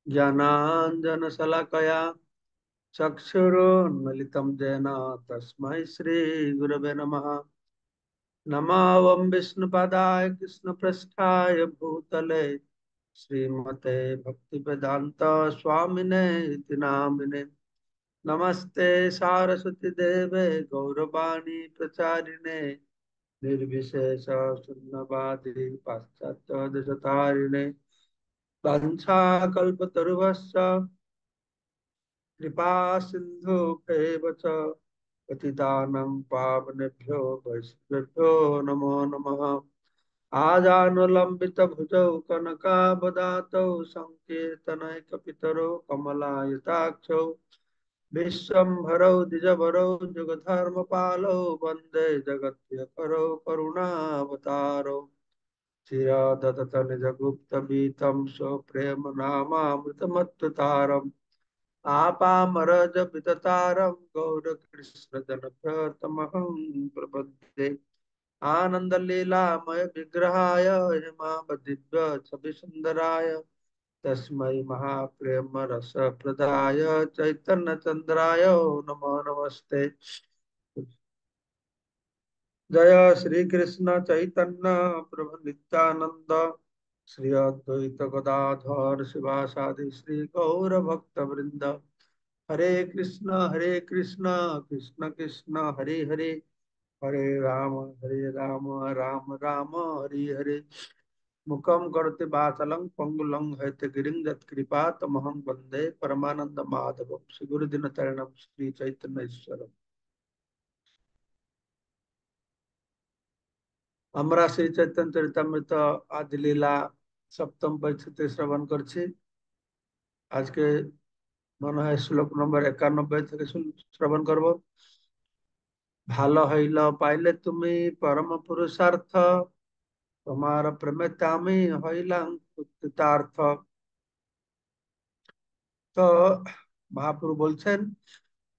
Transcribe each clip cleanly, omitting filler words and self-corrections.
ज्ञानाञ्जनशलाकया चक्षुरुन्मिलितं येन तस्मै श्रीगुरवे नमः। नमावं विष्णुपदाय कृष्णपृष्ठाय भूतले श्रीमते भक्तिवेदांत स्वामिने इति नामिने। नमस्ते सारस्वती देवे गौरवाणी प्रचारिणे निर्विशेष शून्यवादी पाश्चात्य देशतारिणे वंशाकल्पतरुभ्यश्च कृपा सिन्धुभ्येव च पतितानां पावनेभ्यो वैष्णवेभ्यो नमो नमः। आजानुलम्बितभुजौ कनकावदातौ सङ्कीर्तनैकपितरौ कमलायताक्षौ विश्वम्भरौ द्विजवरौ जुगधर्मपालौ वन्दे जगत्प्रियकरौ करुणावतारौ। चिरदत्त निजगुप्तवीतं स्वप्रेम नामामृतमत्तुतारम् आपामरज विततारं गौरकृष्णजनप्रियतमहं प्रपद्ये। आनन्दलीलामय विग्रहाय हेमावदिव्य छविसुन्दराय तस्मै महाप्रेम रस प्रदाय चैतन्य चंद्राय नमो नमस्ते। जय श्री कृष्ण चैतन्य प्रभु नित्यानंद श्री अद्वैत गदाधर शिवासादि श्री गौर भक्त वृंद। हरे कृष्ण कृष्ण कृष्ण हरे हरे हरे राम राम राम हरे हरे। मुखम करोति वाचालं पंगुलं हैतगिरिं यत्कृपा तमहं वन्दे परमानंद माधवम श्री गुरुदिन चरणम श्री चैतन्य ईश्वरम। আমরা শ্রী চৈতন্য চরিতামৃত আজ লীলা সপ্তম পরিচ্ছদে শ্রবণ করছি। আজকে মনে হয় শ্লোক নম্বর 91 থেকে শ্রবণ করব। ভালো হইল পাইলে তুমি পরম পুরুষার্থ, তোমার প্রেমেতে আমি হইলাম কৃতার্থ। তো মহাপ্রভু বলছেন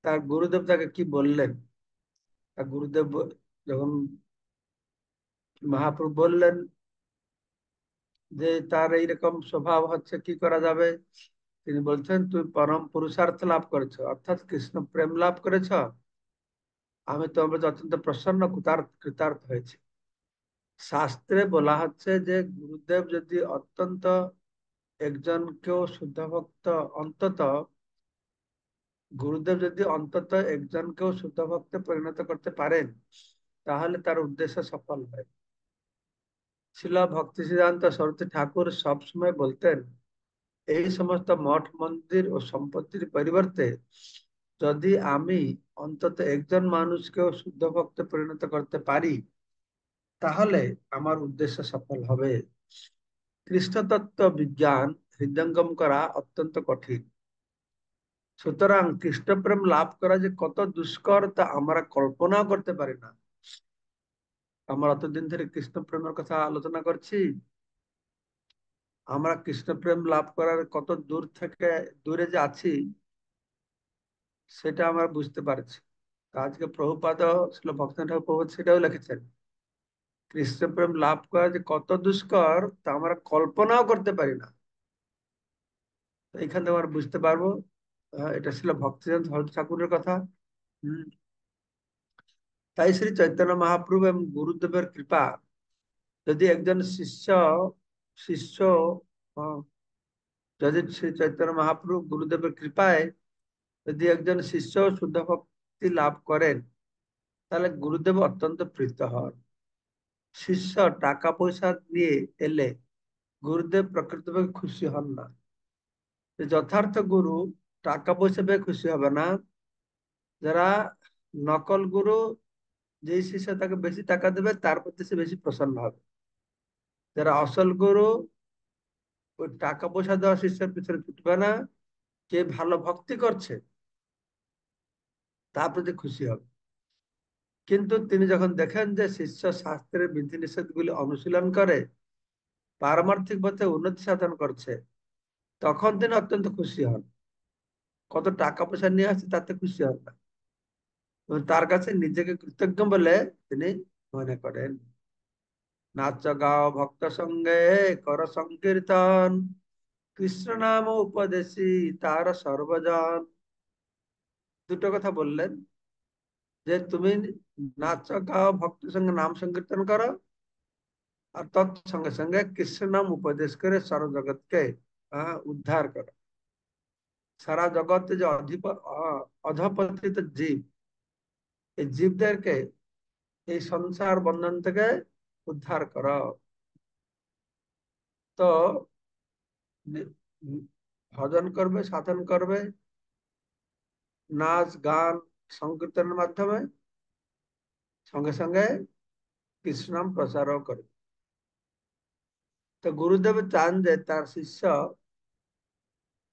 তার গুরুদেব তাকে কি বললেন। তার গুরুদেব যখন মহাপ্রভু বললেন যে তার এইরকম স্বভাব হচ্ছে কি করা যাবে, তিনি বলছেন তুই পরম পুরুষার্থ লাভ করেছো অর্থাৎ কৃষ্ণ প্রেম লাভ করেছ, আমি তোমার প্রতি অত্যন্ত প্রসন্ন কৃতার্থ হয়েছি। শাস্ত্রে বলা হচ্ছে যে গুরুদেব যদি অত্যন্ত একজনকেও শুদ্ধ ভক্ত অন্তত গুরুদেব যদি অন্তত একজনকেও শুদ্ধ ভক্তে পরিণত করতে পারেন তাহলে তার উদ্দেশ্য সফল হয়। শিল ভক্তি সিদ্ধান্ত সরস্বতী ঠাকুর সবসময় বলতেন এই সমস্ত মঠ মন্দির ও সম্পত্তির পরিবর্তে যদি আমি অন্তত একজন মানুষকেও শুদ্ধ ভক্তে পরিণত করতে পারি তাহলে আমার উদ্দেশ্য সফল হবে। কৃষ্ণতত্ত্ব বিজ্ঞান হৃদয়ঙ্গম করা অত্যন্ত কঠিন, সুতরাং কৃষ্ণপ্রেম লাভ করা যে কত দুষ্কর তা আমরা কল্পনাও করতে পারি না। আমরা অতদিন ধরে কৃষ্ণ প্রেমের কথা আলোচনা করছি, আমরা কৃষ্ণ প্রেম লাভ করার কত দূরে যে আছি সেটা আমরা বুঝতে পারছি। আজকে প্রভুপাদ ছিল ভক্তনাথ ঠাকুর প্রভু সেটাও লিখেছেন, কৃষ্ণ প্রেম লাভ করা যে কত দুষ্কর তা আমরা কল্পনাও করতে পারি না। এইখান থেকে আমরা বুঝতে পারবো এটা ছিল ভক্তিদান ঠাকুরের কথা। হম তাই শ্রী চৈতন্য মহাপ্রভু এবং গুরুদেবের কৃপা, যদি একজন শিষ্য শিষ্য আহ, যদি শ্রী চৈতন্য মহাপ্রভু গুরুদেবের কৃপায় যদি একজন শিষ্য শুদ্ধ ভক্তি লাভ করেন তাহলে গুরুদেব অত্যন্ত প্রীত হন। শিষ্য টাকা পয়সা নিয়ে এলে গুরুদেব প্রকৃতভাবে খুশি হন না। যথার্থ গুরু টাকা পয়সা পেয়ে খুশি হবে না। যারা নকল গুরু, যে শিষ্য তাকে বেশি টাকা দেবে তার প্রতি সে বেশি প্রসন্ন হবে। যারা আসল গুরু ওই টাকা পয়সা দেওয়া শিষ্যের পিছনে ছুটবে না, কে ভালো ভক্তি করছে তার প্রতি খুশি হবে। কিন্তু তিনি যখন দেখেন যে শিষ্য শাস্ত্রের বিধিনিষেধ গুলি অনুশীলন করে পারমার্থিক পথে উন্নতি সাধন করছে তখন তিনি অত্যন্ত খুশি হন। কত টাকা পয়সা নিয়ে আসছে তাতে খুশি হন না, এবং তার কাছে নিজেকে কৃতজ্ঞ বলে তিনি মনে করেন। নাচ গাও ভক্ত সঙ্গে কর সংকীর্তন, কৃষ্ণ নাম উপদেশী তার সর্বজন। দুটো কথা বললেন, যে তুমি নাচ গাও ভক্তের সঙ্গে নাম সংকীর্তন করো, আর তৎসঙ্গে সঙ্গে কৃষ্ণ নাম উপদেশ করে সর্বজগৎকে উদ্ধার করো। সারা জগতে যে অধপতিত জীব, এই জীবদেরকে এই সংসার বন্ধন থেকে উদ্ধার করো। তো ভজন করবে, সাধন করবে, নাচ গান সংকীর্তনের মাধ্যমে, সঙ্গে সঙ্গে কৃষ্ণ নাম প্রচারও করবে। তো গুরুদেব চান যে তার শিষ্য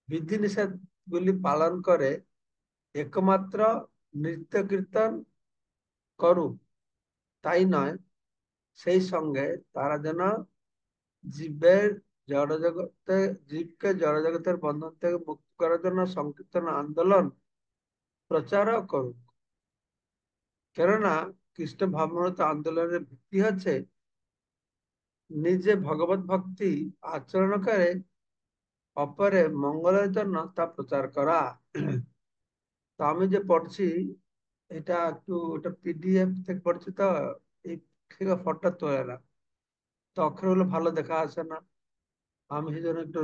বিধিনিষেধ গুলি পালন করে একমাত্র নৃত্য কীর্তন করুক তাই নয়, সেই সঙ্গে তারা যেন জীবের জড়জগতে জীবকে জড়জগতের বন্ধন থেকে মুক্ত করার জন্য সংকীর্তন আন্দোলন প্রচারও করুক। কেননা কৃষ্ণ ভাবমূর্ত আন্দোলনের ভিত্তি হচ্ছে নিজে ভগবত ভক্তি আচরণ করে অপরে মঙ্গলের জন্য তা প্রচার করা। তো আমি যে পড়ছি, এটা একটু ওটা পিডিএফ থেকে পড়ছি, তো এই থেকে ফটোটা তোলে না, তো অক্ষরগুলো ভালো দেখা আসে না। আমি সেই জন্য একটু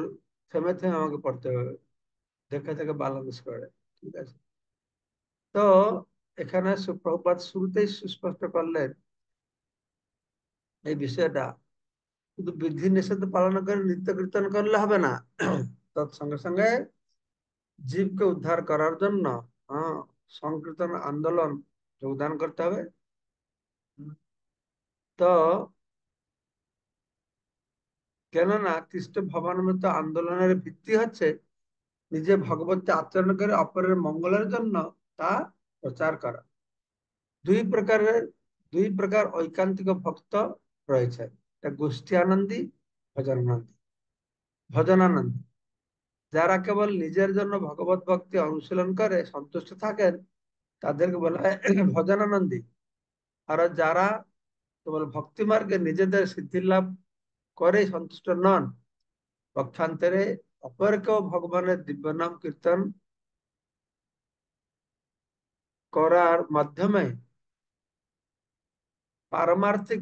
থেমে থেমে আমাকে পড়তে হবে, দেখে দেখে ব্যালেন্স করে। ঠিক আছে। তো এখানে প্রভুপাদ শুরুতেই সুস্পষ্ট করলেন এই বিষয়টা, শুধু বিধি নিষেধ পালন করে নিত্য কীর্তন করলে হবে না, তার সঙ্গে সঙ্গে জীবকে উদ্ধার করার জন্য আহ সংকীর্তন আন্দোলন যোগদান করতে হবে। তো কেননা কৃষ্ণ ভবানমৃত আন্দোলনের ভিত্তি হচ্ছে নিজে ভগবতী আচরণ করে অপরের মঙ্গলের জন্য তা প্রচার করা। দুই প্রকারের দুই প্রকার ঐকান্তিক ভক্ত রয়েছে, একটা গোষ্ঠী আনন্দী, ভজনানন্দী। ভজনানন্দী যারা কেবল নিজের জন্য ভগবত ভক্তি অনুশীলন করে সন্তুষ্ট থাকেন, তাদেরকে বলা হয় ভজনানন্দী। আর যারা কেবল ভক্তি মার্গে নিজেদের সিদ্ধি লাভ করে সন্তুষ্ট নন, পক্ষান্তরে অপরকেও ভগবানের দিব্য নাম কীর্তন করার মাধ্যমে পারমার্থিক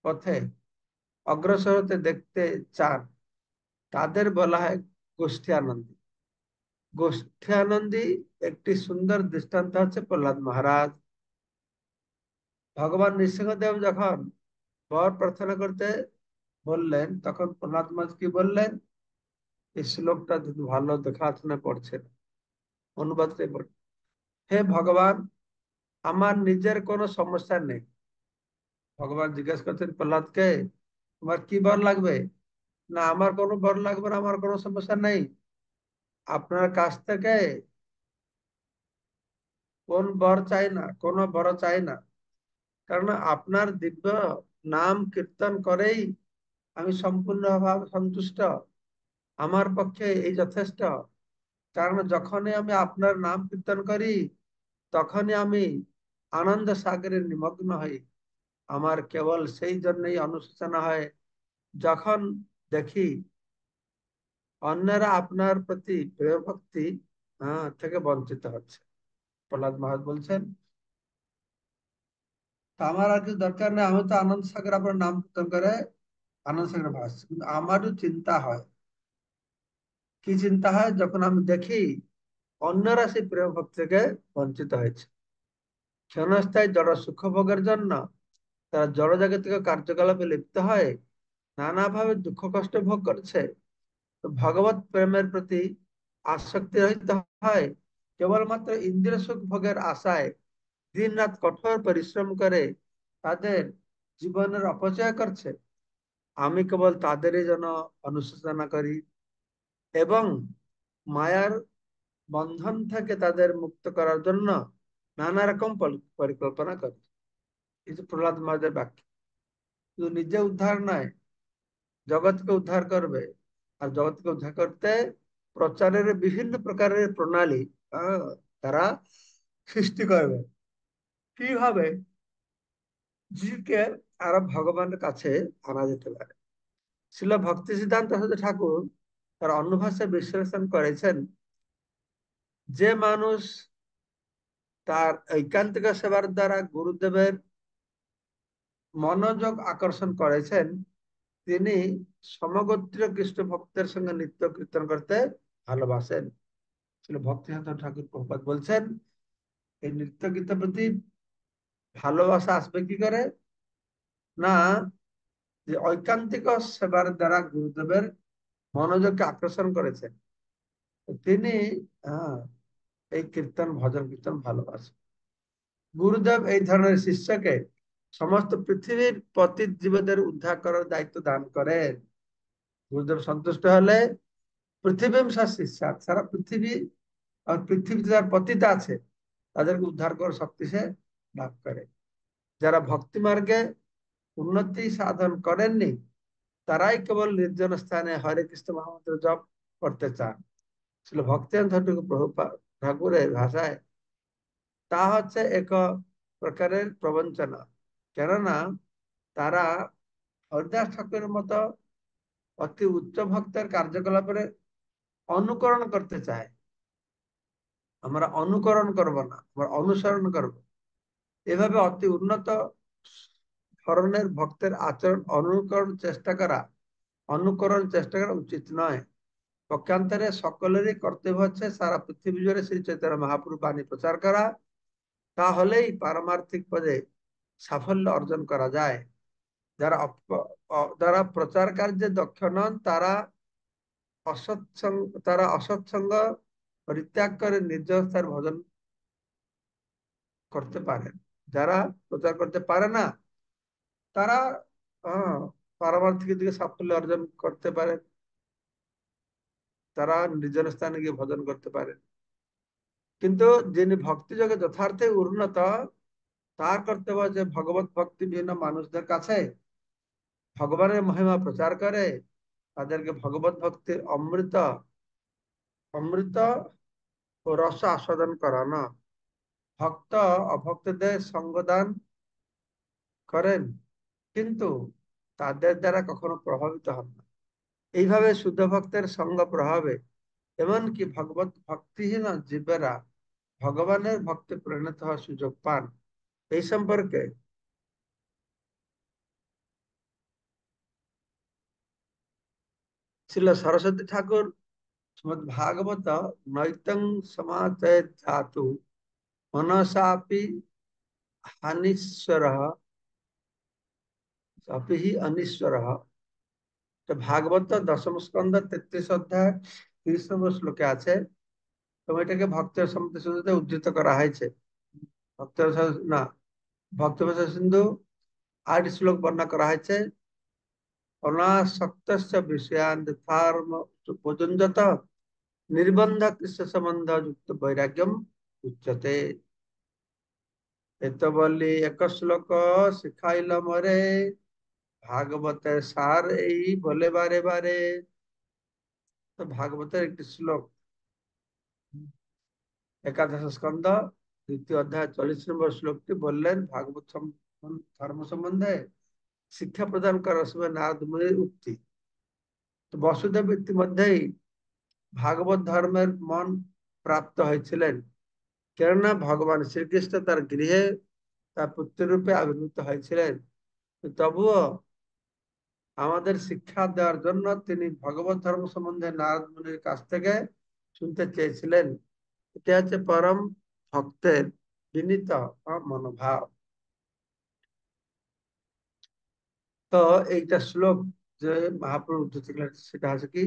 পথে অগ্রসর হতে দেখতে চান, তাদের বলা হয় গোষ্ঠী আনন্দী। গোষ্ঠী আনন্দী একটি সুন্দর দৃষ্টান্ত হচ্ছে প্রহ্লাদ মহারাজ। ভগবান নৃসিংহদেব যখন বর প্রার্থনা করতে বললেন, তখন প্রহ্লাদ মহারাজ কি বললেন? এই শ্লোকটা যদি ভালো দেখাশোনা পড়ছেন, অনুবাদটাই পড়। হে ভগবান, আমার নিজের কোনো সমস্যা নেই। ভগবান জিজ্ঞেস করছেন প্রহ্লাদকে, তোমার কি বর লাগবে? না, আমার কোনো বর লাগবে না, আমার কোনো সমস্যা নেই। আপনার কাছ থেকে কোন বর চাই না, কোনো বর চাই না, কারণ আপনার দিব্য নাম কীর্তন করেই আমি সম্পূর্ণভাবে সন্তুষ্ট। আমার পক্ষে এই যথেষ্ট। কারণ যখনই আমি আপনার নাম কীর্তন করি, তখনই আমি আনন্দ সাগরে নিমগ্ন হই। আমার কেবল সেই জন্যই অনুশোচনা হয় যখন দেখি অন্যরা আপনার প্রতি প্রেম ভক্তি থেকে বঞ্চিত হচ্ছে। প্রহ্লাদ মহারাজ বলছেন, তা আমার আর কিছু দরকার নেই, আমি তো আনন্দ সাগর আপনার নাম কীর্তন করে আনন্দ সাগরে ভাসছি। কিন্তু আমারও চিন্তা হয়। কি চিন্তা হয়? যখন আমি দেখি অন্যরা সেই প্রেম ভক্তি থেকে বঞ্চিত হয়েছে, ক্ষণস্থায়ী জড় সুখ ভোগের জন্য তারা জড়জাগতিক কার্যকলাপে লিপ্ত হয়, নানাভাবে দুঃখ কষ্ট ভোগ করছে। তো ভগবত প্রেমের প্রতি আসক্তি রহিত হয়, কেবলমাত্র ইন্দ্রিয় সুখ ভোগের আশায় দিন রাত কঠোর পরিশ্রম করে তাদের জীবনের অপচয় করছে। আমি কেবল তাদেরই যেন অনুশোচনা করি এবং মায়ার বন্ধন থেকে তাদের মুক্ত করার জন্য নানা রকম পরিকল্পনা করি। এই যে প্রহ্লাদ মহারাজের বাক্য, শুধু নিজে উদ্ধার নয়, জগৎকে উদ্ধার করবে। আর জগৎকে উদ্ধার করতে প্রচারের বিভিন্ন প্রকারের প্রণালী আহ, তারা সৃষ্টি করবে। কিভাবে জীবকে আরো ভগবানের কাছে আনা যেতে পারে। শিল ভক্তি সিদ্ধান্ত ঠাকুর তার অনুভাষে বিশ্লেষণ করেছেন, যে মানুষ তার ঐকান্তিক সেবার দ্বারা গুরুদেবের মনোযোগ আকর্ষণ করেছেন, তিনি সমগোত্রীয় কৃষ্ণ ভক্তের সঙ্গে নৃত্য কীর্তন করতে ভালোবাসেন। ভক্তিনাথ ঠাকুর প্রভুপাদ বলছেন, এই নৃত্য গীতের প্রতি ভালোবাসা আসবে কি করে? না, যে ঐকান্তিক সেবার দ্বারা গুরুদেবের মনোযোগকে আকর্ষণ করেছেন, তিনি আহ, এই কীর্তন ভজন কীর্তন ভালোবাসেন। গুরুদেব এই ধরনের শিষ্যকে সমস্ত পৃথিবীর পতিত জীবদের উদ্ধার করার দায়িত্ব দান করেন। গুরুদেব সন্তুষ্ট হলে পৃথিবী শিষ্য সারা পৃথিবী আর পৃথিবীতে যারা পতিত আছে তাদেরকে উদ্ধার করার শক্তি সে লাভ করে। যারা ভক্তি মার্গে উন্নতি সাধন করেননি, তারাই কেবল নির্জন স্থানে হরে কৃষ্ণ মহামন্ত্র জপ করতে চান। ছিল ভক্তেন ঠাকুরের ভাষায় তা হচ্ছে এক প্রকারের প্রবঞ্চনা। কেননা তারা হরিদাস ঠাকুরের মতো অতি উচ্চ ভক্তের কার্যকলাপের অনুকরণ করতে চায়। আমরা অনুকরণ করব না, আমরা অনুসরণ করব। এভাবে অতি উন্নত ধরনের ভক্তের আচরণ অনুকরণ চেষ্টা করা উচিত নয়। পক্ষান্তরে সকলেরই কর্তব্য হচ্ছে সারা পৃথিবী জুড়ে শ্রী চৈতন্য মহাপ্রভু বাণী প্রচার করা। তাহলেই পারমার্থিক পদে সাফল্য অর্জন করা যায়। যারা প্রচার কার্যে দক্ষ নন, তারা অসৎসঙ্গ পরিত্যাগ করে নির্জনস্থার ভজন করতে পারেন। যারা প্রচার করতে পারে না, তারা পারমার্থিক দিকে সাফল্য অর্জন করতে পারে, তারা নির্জন স্থানে গিয়ে ভজন করতে পারে। কিন্তু যিনি ভক্তি যোগে যথার্থে উন্নত, তার কর্তব্য যে ভগবত ভক্তি বিভিন্ন মানুষদের কাছে ভগবানের মহিমা প্রচার করে, তাদেরকে ভগবত ভক্তির অমৃত অমৃত ও রস আস্বাদন করানো। ভক্ত অভক্তদের সঙ্গদান করেন, কিন্তু তাদের দ্বারা কখনো প্রভাবিত হন না। এইভাবে শুদ্ধ ভক্তের সঙ্গ প্রভাবে এমনকি ভগবত ভক্তিহীন জীবেরা ভগবানের ভক্তি পরিণত হওয়ার সুযোগ পান। এই সম্পর্কে ছিল সরস্বতী ঠাকুর শ্রীমদ ভাগবত নৈতং সমাচয় ধাতু মনসাপি হানিশ্বর अपि हि अनिश्वर। তো ভাগবত দশম স্কন্ধ 33 অধ্যায় 30 নম্বর শ্লোকে আছে, এবং এটাকে ভক্তের সমৃদ্ধ সিন্ধুতে উদ্ধৃত করা হয়েছে। ভক্তের না, ভক্তবেশ সিন্ধু 8 শ্লোক বর্ণনা করা হয়েছে। অনাসক্তস্য বিষয়ান ধর্ম উপযুঞ্জত নির্বন্ধ কৃষ্ণ সম্বন্ধ যুক্ত বৈরাগ্যম উচ্যতে। এত বলি এক শ্লোক শিখাইল মরে, ভাগবতের সার এই বলে বারে বারে। তো ভাগবতের একটি শ্লোক, একাদশ স্কন্ধ 2য় অধ্যায় 40 নম্বর শ্লোকটি বললেন ভাগবত ধর্ম সম্বন্ধে শিক্ষা প্রদান করার সময় নারদ মুনির উক্তি। তো বসুদেব ইতিমধ্যেই ভাগবত ধর্মের মন প্রাপ্ত হয়েছিলেন, কেননা ভগবান শ্রীকৃষ্ণ তার গৃহে তার পুত্র রূপে আবির্ভূত হয়েছিলেন। তবুও আমাদের শিক্ষা দেওয়ার জন্য তিনি ভগবত ধর্ম সম্বন্ধে নারদ মুনির কাছ থেকে শুনতে চেয়েছিলেন। এটা হচ্ছে পরম ভক্তের বিনীত মনোভাব। তো এইটা শ্লোক যে মহাপ্রভু উদ্ধৃত করলেন সেটা হচ্ছে কি,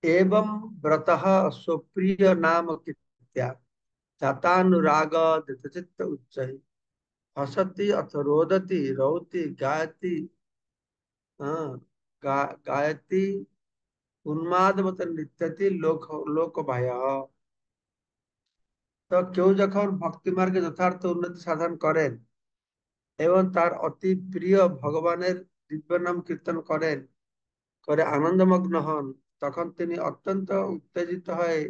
এবং ব্রতঃ সুপ্রিয় নাম কীর্ত্या जातानुराग धृतचित्त उच्चैः हसति अथ रोदति रौति गायति गायति উন্মাদবত নৃত্যতি লোক ভয়। তো কেউ যখন ভক্তি মার্গে যথার্থ উন্নতি সাধন করেন এবং তার অতি প্রিয় ভগবানের দিব্য নাম কীর্তন করে আনন্দমগ্ন হন, তখন তিনি অত্যন্ত উত্তেজিত হয়ে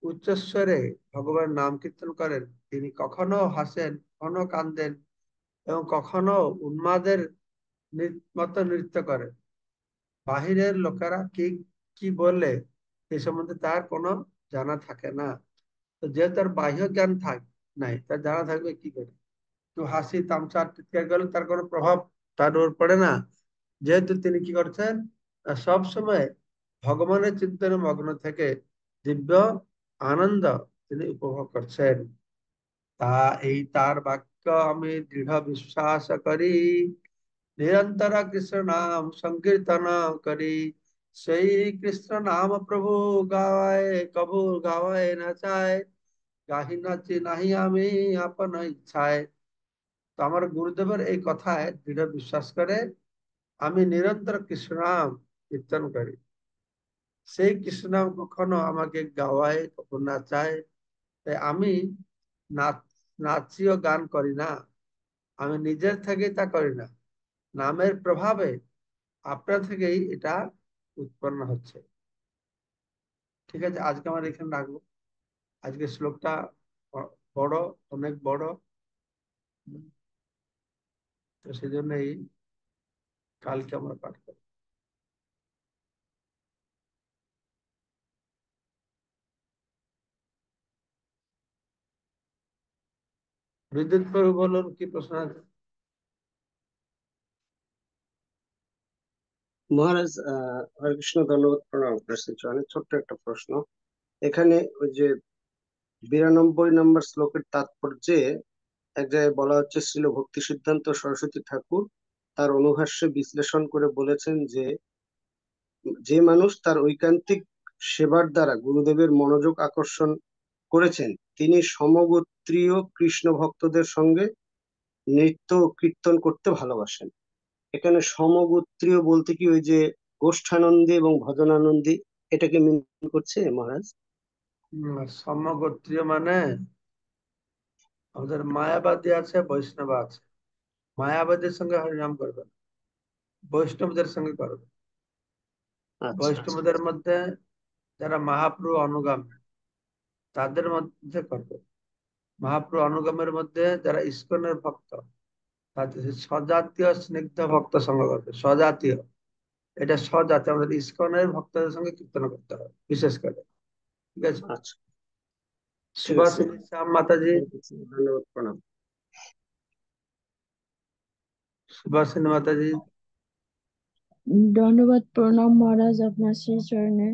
উচ্চস্বরে ভগবান নাম কীর্তন করেন। তিনি কখনো হাসেন, কখনো কান্দেন, এবং কখনো উন্মাদের মতো নৃত্য করেন। বাহিরের লোকেরা কি কি বললে এই সম্বন্ধে তার কোনো জানা থাকে না। তো যে তার বাহ্য জ্ঞান নাই, তার জানা থাকবে কি করে? তো হাসি তামসা চিৎকার করলে তার কোনো প্রভাব তার উপর পড়ে না। যেহেতু তিনি কি করছেন, সব সময় ভগবানের চিন্তনে মগ্ন থেকে দিব্য আনন্দ তিনি উপভোগ করছেন। তা এই তার বাক্য আমি দৃঢ় বিশ্বাস করি, নিরন্তর কৃষ্ণ নাম সংকীর্তন করি। সেই কৃষ্ণ নাম প্রভু গাওয়ায়, কবু গাওয়ায় না চায়, গাহি নাচি নাহি আমি আপন ইচ্ছায়। তো আমার গুরুদেবের এই কথায় দৃঢ় বিশ্বাস করে আমি নিরন্তর কৃষ্ণ নাম কীর্তন করি। সেই কৃষ্ণ নাম কখনো আমাকে গাওয়ায়, কখনো নাচায়। তাই আমি নাচ নাচিও গান করি না, আমি নিজের থেকেই তা করি না, নামের প্রভাবে আপনার থেকেই এটা উৎপন্ন হচ্ছে। ঠিক আছে, আজকে আমার এখানে রাখবো। আজকে শ্লোকটা বড়, অনেক বড়। তো সেই জন্যই কালকে আমরা পাঠ করবো। বিদ্যুৎ প্রভু বলুন, কি প্রশ্ন আছে? মহারাজ, হরে কৃষ্ণ, ধন্যবাদ, প্রণাম আপনার শ্রী চরণে। ছোট্ট একটা প্রশ্ন। এখানে ওই যে 92 নম্বর শ্লোকের তাৎপর্যে এক জায়গায় বলা হচ্ছে, শ্রীল ভক্তি সিদ্ধান্ত সরস্বতী ঠাকুর তার অনুভাষ্যে বিশ্লেষণ করে বলেছেন যে যে মানুষ তার ঐকান্তিক সেবার দ্বারা গুরুদেবের মনোযোগ আকর্ষণ করেছেন, তিনি সমগোত্রীয় কৃষ্ণ ভক্তদের সঙ্গে নৃত্য ও কীর্তন করতে ভালোবাসেন। এখানে সমগোত্রীয় বলতে কি ওই যে গোষ্ঠানন্দী এবং ভজনানন্দী, এটাকে মিন করছে মহারাজ? সমগোত্রীয় মানে আমাদের মায়াবাদী আছে, বৈষ্ণব আছে। মায়াবাদীর সঙ্গে হরিনাম করবে না, বৈষ্ণবদের সঙ্গে করবে। আচ্ছা, আচ্ছা, বৈষ্ণবদের মধ্যে যারা মহাপ্রভু অনুগামী তাদের মধ্যে করবে। মহাপ্রভু অনুগামের মধ্যে যারা ইস্কনের ভক্ত তাদের স্বজাতীয় স্নিগ্ধ ভক্ত সঙ্গ করবে। স্বজাতীয়, এটা স্বজাতীয়, আমাদের ইস্কনের ভক্তদের সঙ্গে কীর্তন করতে হবে বিশেষ করে। ঠিক আছে। আচ্ছা। ঠিক আছে সুভাষিনী মহারাজ। শ্যাম মাতাজি। ধন্যবাদ, প্রণাম। সুভাষিনী মাতাজি। ধন্যবাদ, প্রণাম মহারাজ আপনার শ্রী চরণে।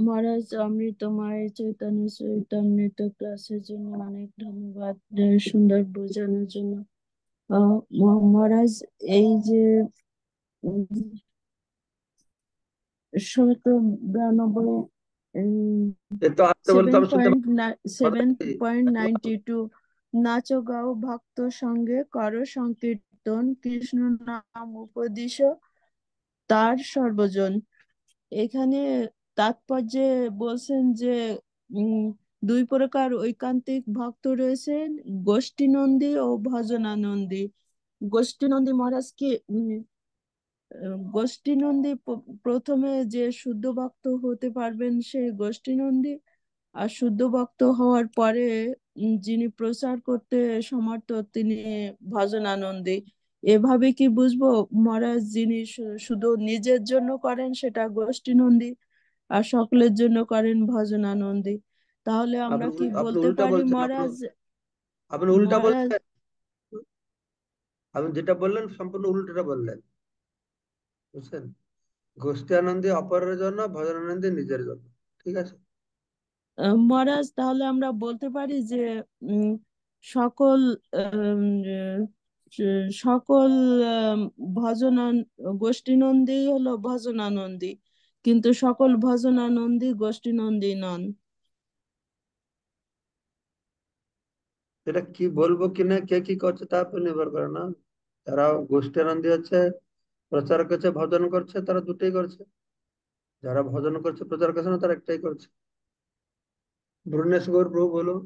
মহারাজ, আমি তোমার এই চৈতন্য চৈতন্যিত ক্লাসের জন্য অনেক ধন্যবাদ, সুন্দর বোঝানোর জন্য। মহারাজ, এই যে 192, এ তো আসতে বলতো সেভেন আমি শুনতে পয়েন্ট সেভেন পাচ্ছি। পয়েন্ট 92, নাচো গাও ভক্ত সঙ্গে করো সংকীর্তন, কৃষ্ণ নাম উপদিশ তার সর্বজন। এখানে তাৎপর্যে বলছেন যে উম দুই প্রকার ঐকান্তিক ভক্ত রয়েছেন, গোষ্ঠীনন্দী ও ভজনানন্দী। গোষ্ঠীনন্দী মহারাজ কি গোষ্ঠীনন্দী প্রথমে যে শুদ্ধ ভক্ত হতে পারবেন সে গোষ্ঠীনন্দী, আর শুদ্ধ ভক্ত হওয়ার পরে যিনি প্রচার করতে সমর্থ তিনি ভজনানন্দী। এভাবে কি বুঝবো মহারাজ, যিনি শুধু নিজের জন্য করেন সেটা গোষ্ঠীনন্দী, আর সকলের জন্য করেন ভজনানন্দী? তাহলে আমরা কি আপনি বলতে উল্টা পারি বলছেন। আপনি মহারাজ? আপনি উল্টা মহারাজ, বলছেন। আপনি যেটা বললেন সম্পূর্ণ উল্টোটা বললেন, বুঝছেন? গোষ্ঠী আনন্দী অপরের জন্য, ভজন আনন্দী নিজের জন্য। ঠিক আছে। মহারাজ, তাহলে আমরা বলতে পারি যে উম, সকল আম, সকল গোষ্ঠীনন্দী হলো ভজনানন্দী, কিন্তু সকল ভজনানন্দী গোষ্ঠীনন্দী নন। এটা কি বলবো কিনা, কে কি করছে তার উপর নির্ভর করে না। যারা গোষ্ঠী আনন্দী হচ্ছে, প্রচার করছে, ভজন করছে, তারা দুটোই করছে। যারা ভজন করছে, প্রচার করছে না, তারা একটাই করছে। ভুবনেশ গৌর প্রভু বলুন।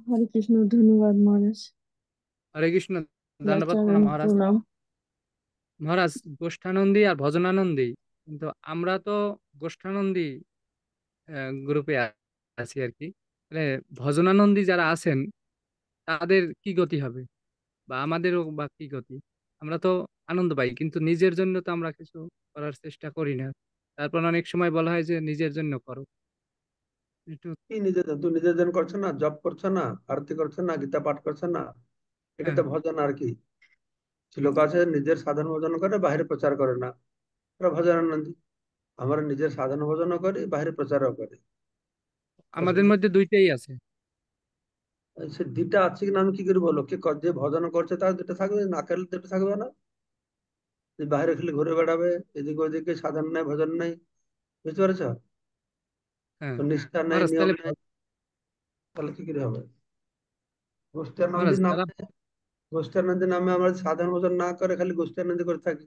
হরে কৃষ্ণ, ধন্যবাদ মহারাজ। হরে কৃষ্ণ, দণ্ডবত চরণ প্রণাম মহারাজ। প্রণাম। মহারাজ, গোষ্ঠানন্দী আর ভজনানন্দী, কিন্তু আমরা তো গোষ্ঠানন্দী গ্রুপে আছি আর কি। মানে ভজনানন্দী যারা আছেন তাদের কি গতি হবে, বা আমাদেরও বা কি গতি? আমরা তো আনন্দ পাই, কিন্তু নিজের জন্য তো আমরা কিছু করার চেষ্টা করি না। তারপর অনেক সময় বলা হয় যে নিজের জন্য করো, একটু। কি নিজের জন্য? তুই নিজের জন্য করছো না? জব করছো না? আরতি করছো না? গীতা পাঠ করছো না? এটা হ্যাঁ। তো ভজন আর কি। লোক আছে নিজের সাধন ভজন করে, বাইরে প্রচার করে না, ওরা ভজনানন্দী। আমরা নিজের সাধন ভজনও করি, বাইরে প্রচারও করি। আমাদের অসুবিধা মধ্যে দুইটাই আছে। সে দুইটা আছে কিনা আমি কি করে বলবো? যে ভজন করছে তার দুটো থাকবে, না করলে দুটো থাকবে না। যে বাইরে খালি ঘুরে বেড়াবে, এদিকে ওদিকে, সাধন নাই ভজন নাই, বুঝতে পারছো? হ্যাঁ তো নিষ্ঠা নাই, মহারাজ, নিয়ম তাহলে নাই, তাহলে কি করে হবে? মহারাজ গোষ্ঠীর যারা নামে, গোষ্ঠীর নামে আমরা সাধন ভজন না করে খালি গোষ্ঠীর করে থাকি,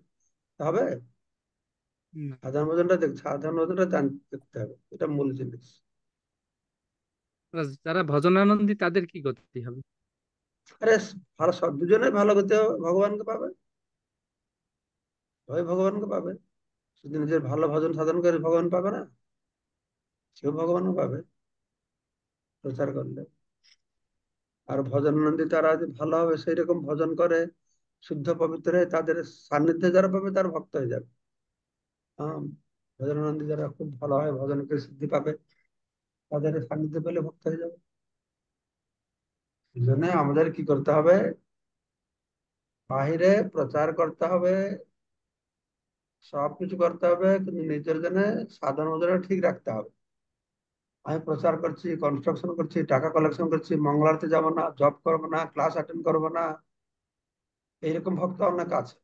তা হবে? না, সাধারণ ভজনটা দেখতে হবে, এটা মূল জিনিস। মহারাজ যারা ভজনানন্দী তাদের কি গতি হবে? আরে ভালো, সব দুজনে ভালো করতে হবে, ভগবানকে পাবে, ওই ভগবানকে পাবে। যদি নিজের ভালো ভজন সাধন করে ভগবান পাবে না? সেও ভগবানও পাবে প্রচার করলে। আর ভজনানন্দী তারা যদি ভালো হবে, সেই রকম ভজন করে, শুদ্ধ পবিত্র হয়ে, তাদের সান্নিধ্যে যারা পাবে তারা ভক্ত হয়ে যাবে। হ্যাঁ, ভজনানন্দী যারা খুব ভালো হয়, ভজন করে সিদ্ধি পাবে, তাদের সান্নিধ্যে পেলে ভক্ত হয়ে যাবে। এই জন্য আমাদের কি করতে হবে? বাহিরে প্রচার করতে হবে, সবকিছু করতে হবে, কিন্তু নিজের জন্য সাধন ভজনটা ঠিক রাখতে হবে। আমি প্রচার করছি, কনস্ট্রাকশন করছি, টাকা কালেকশন করছি, মঙ্গলারতি যাবো না, জব করবো না, ক্লাস অ্যাটেন্ড করবো না, এইরকম ভক্ত অনেক আছে,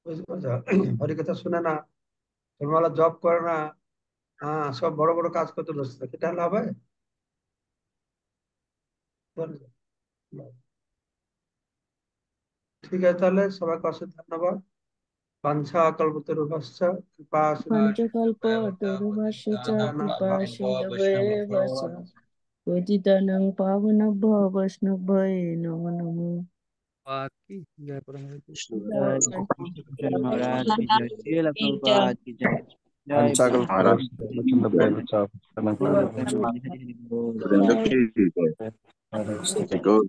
বুঝতে পারছো? হরিকথা শুনে না, সকালবেলা জব করে না, হ্যাঁ, সব বড় বড় কাজ করতে ব্যস্ত, এটা হলে হবে? ঠিক আছে, তাহলে সবাইকে অশেষ ধন্যবাদ। বাঞ্ছা কল্পতরুভ্যশ্চ কৃপা সিন্ধু পঞ্চকল্প তরুভাষ্য চ কৃপা সিন্ধুবে বচ পতিতানাং পাবনভ্যো বৈষ্ণভ্যো নমো নমো। আর কি জয় পরমাত্মা। কৃষ্ণ জয় ভগবান। कृष्ण महाराज की जय, श्रील प्रभुपाद की जय, जय पंचाकल प्रभुपाद। महाराज हरि हरि बोल। वृंद की जय। जय। Very good.